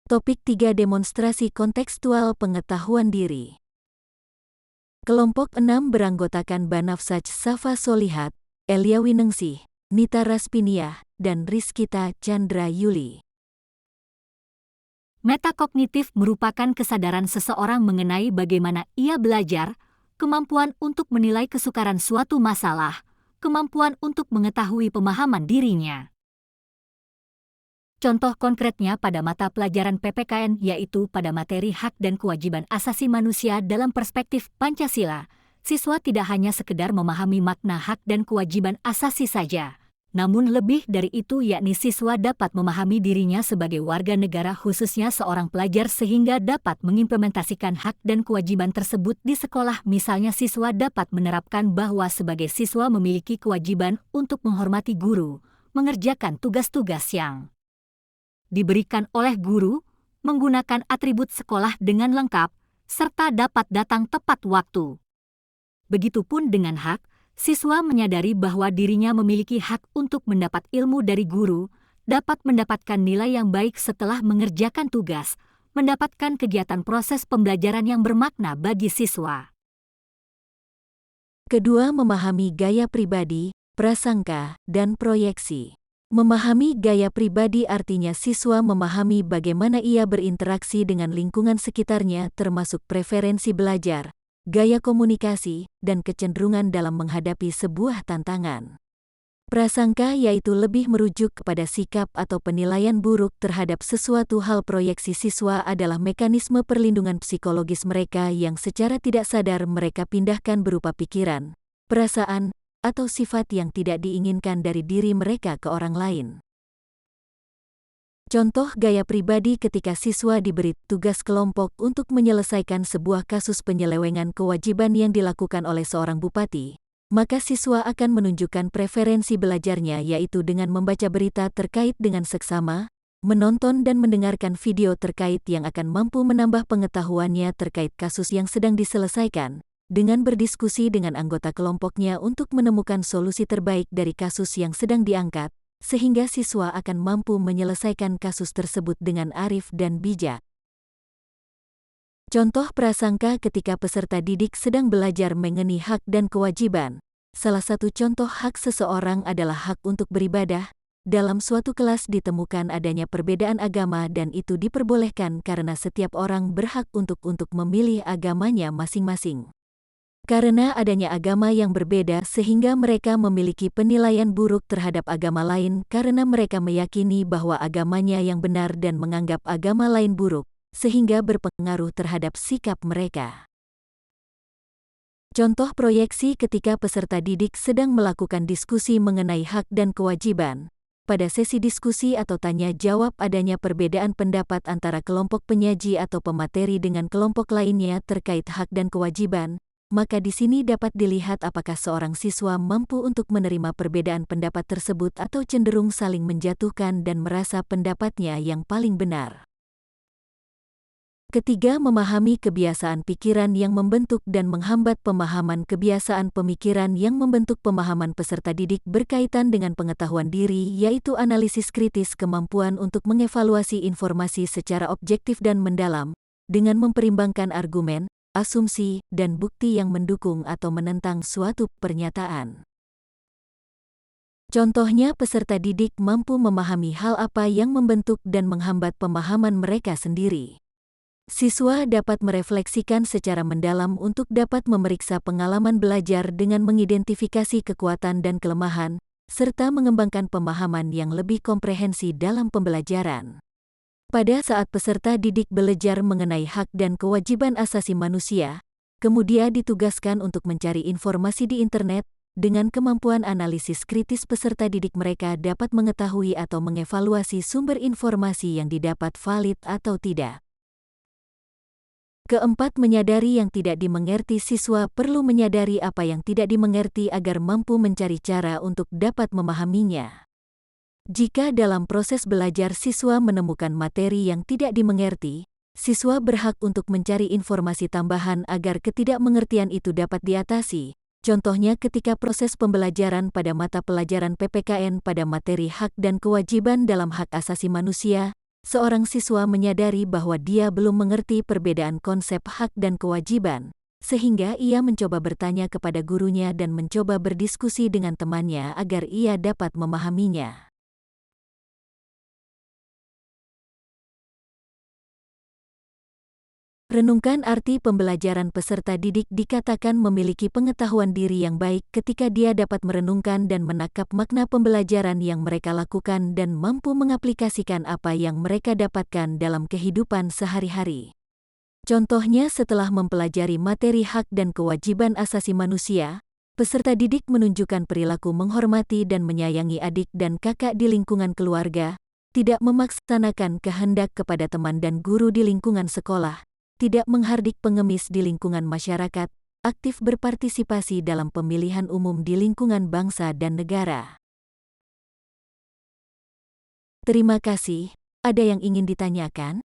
Topik 3 Demonstrasi kontekstual pengetahuan diri. Kelompok 6 beranggotakan Banafsaj Safa Solihat, Elia Winingsih, Nita Raspiniah, dan Rizkita Chandra Yuli. Metakognitif merupakan kesadaran seseorang mengenai bagaimana ia belajar, kemampuan untuk menilai kesukaran suatu masalah, kemampuan untuk mengetahui pemahaman dirinya. Contoh konkretnya pada mata pelajaran PPKN yaitu pada materi hak dan kewajiban asasi manusia dalam perspektif Pancasila, siswa tidak hanya sekedar memahami makna hak dan kewajiban asasi saja, namun lebih dari itu yakni siswa dapat memahami dirinya sebagai warga negara khususnya seorang pelajar sehingga dapat mengimplementasikan hak dan kewajiban tersebut di sekolah. Misalnya siswa dapat menerapkan bahwa sebagai siswa memiliki kewajiban untuk menghormati guru, mengerjakan tugas-tugas yang diberikan oleh guru, menggunakan atribut sekolah dengan lengkap, serta dapat datang tepat waktu. Begitupun dengan hak, siswa menyadari bahwa dirinya memiliki hak untuk mendapat ilmu dari guru, dapat mendapatkan nilai yang baik setelah mengerjakan tugas, mendapatkan kegiatan proses pembelajaran yang bermakna bagi siswa. Kedua, memahami gaya pribadi, prasangka, dan proyeksi. Memahami gaya pribadi artinya siswa memahami bagaimana ia berinteraksi dengan lingkungan sekitarnya termasuk preferensi belajar, gaya komunikasi, dan kecenderungan dalam menghadapi sebuah tantangan. Prasangka yaitu lebih merujuk kepada sikap atau penilaian buruk terhadap sesuatu hal. Proyeksi siswa adalah mekanisme perlindungan psikologis mereka yang secara tidak sadar mereka pindahkan berupa pikiran, perasaan, atau sifat yang tidak diinginkan dari diri mereka ke orang lain. Contoh gaya pribadi ketika siswa diberi tugas kelompok untuk menyelesaikan sebuah kasus penyelewengan kewajiban yang dilakukan oleh seorang bupati, maka siswa akan menunjukkan preferensi belajarnya yaitu dengan membaca berita terkait dengan seksama, menonton dan mendengarkan video terkait yang akan mampu menambah pengetahuannya terkait kasus yang sedang diselesaikan, dengan berdiskusi dengan anggota kelompoknya untuk menemukan solusi terbaik dari kasus yang sedang diangkat, sehingga siswa akan mampu menyelesaikan kasus tersebut dengan arif dan bijak. Contoh prasangka ketika peserta didik sedang belajar mengenai hak dan kewajiban. Salah satu contoh hak seseorang adalah hak untuk beribadah. Dalam suatu kelas ditemukan adanya perbedaan agama dan itu diperbolehkan karena setiap orang berhak untuk memilih agamanya masing-masing. Karena adanya agama yang berbeda sehingga mereka memiliki penilaian buruk terhadap agama lain karena mereka meyakini bahwa agamanya yang benar dan menganggap agama lain buruk, sehingga berpengaruh terhadap sikap mereka. Contoh proyeksi ketika peserta didik sedang melakukan diskusi mengenai hak dan kewajiban. Pada sesi diskusi atau tanya jawab adanya perbedaan pendapat antara kelompok penyaji atau pemateri dengan kelompok lainnya terkait hak dan kewajiban. Maka di sini dapat dilihat apakah seorang siswa mampu untuk menerima perbedaan pendapat tersebut atau cenderung saling menjatuhkan dan merasa pendapatnya yang paling benar. Ketiga, memahami kebiasaan pikiran yang membentuk dan menghambat pemahaman. Kebiasaan pemikiran yang membentuk pemahaman peserta didik berkaitan dengan pengetahuan diri yaitu analisis kritis, kemampuan untuk mengevaluasi informasi secara objektif dan mendalam, dengan memperimbangkan argumen, asumsi, dan bukti yang mendukung atau menentang suatu pernyataan. Contohnya peserta didik mampu memahami hal apa yang membentuk dan menghambat pemahaman mereka sendiri. Siswa dapat merefleksikan secara mendalam untuk dapat memeriksa pengalaman belajar dengan mengidentifikasi kekuatan dan kelemahan, serta mengembangkan pemahaman yang lebih komprehensi dalam pembelajaran. Pada saat peserta didik belajar mengenai hak dan kewajiban asasi manusia, kemudian ditugaskan untuk mencari informasi di internet, dengan kemampuan analisis kritis peserta didik mereka dapat mengetahui atau mengevaluasi sumber informasi yang didapat valid atau tidak. Keempat, menyadari yang tidak dimengerti. Siswa perlu menyadari apa yang tidak dimengerti agar mampu mencari cara untuk dapat memahaminya. Jika dalam proses belajar siswa menemukan materi yang tidak dimengerti, siswa berhak untuk mencari informasi tambahan agar ketidakmengertian itu dapat diatasi. Contohnya ketika proses pembelajaran pada mata pelajaran PPKN pada materi hak dan kewajiban dalam hak asasi manusia, Seorang siswa menyadari bahwa dia belum mengerti perbedaan konsep hak dan kewajiban, sehingga ia mencoba bertanya kepada gurunya dan mencoba berdiskusi dengan temannya agar ia dapat memahaminya. Renungkan arti pembelajaran. Peserta didik dikatakan memiliki pengetahuan diri yang baik ketika dia dapat merenungkan dan menangkap makna pembelajaran yang mereka lakukan dan mampu mengaplikasikan apa yang mereka dapatkan dalam kehidupan sehari-hari. Contohnya, setelah mempelajari materi hak dan kewajiban asasi manusia, peserta didik menunjukkan perilaku menghormati dan menyayangi adik dan kakak di lingkungan keluarga, tidak memaksanakan kehendak kepada teman dan guru di lingkungan sekolah, tidak menghardik pengemis di lingkungan masyarakat, aktif berpartisipasi dalam pemilihan umum di lingkungan bangsa dan negara. Terima kasih. Ada yang ingin ditanyakan?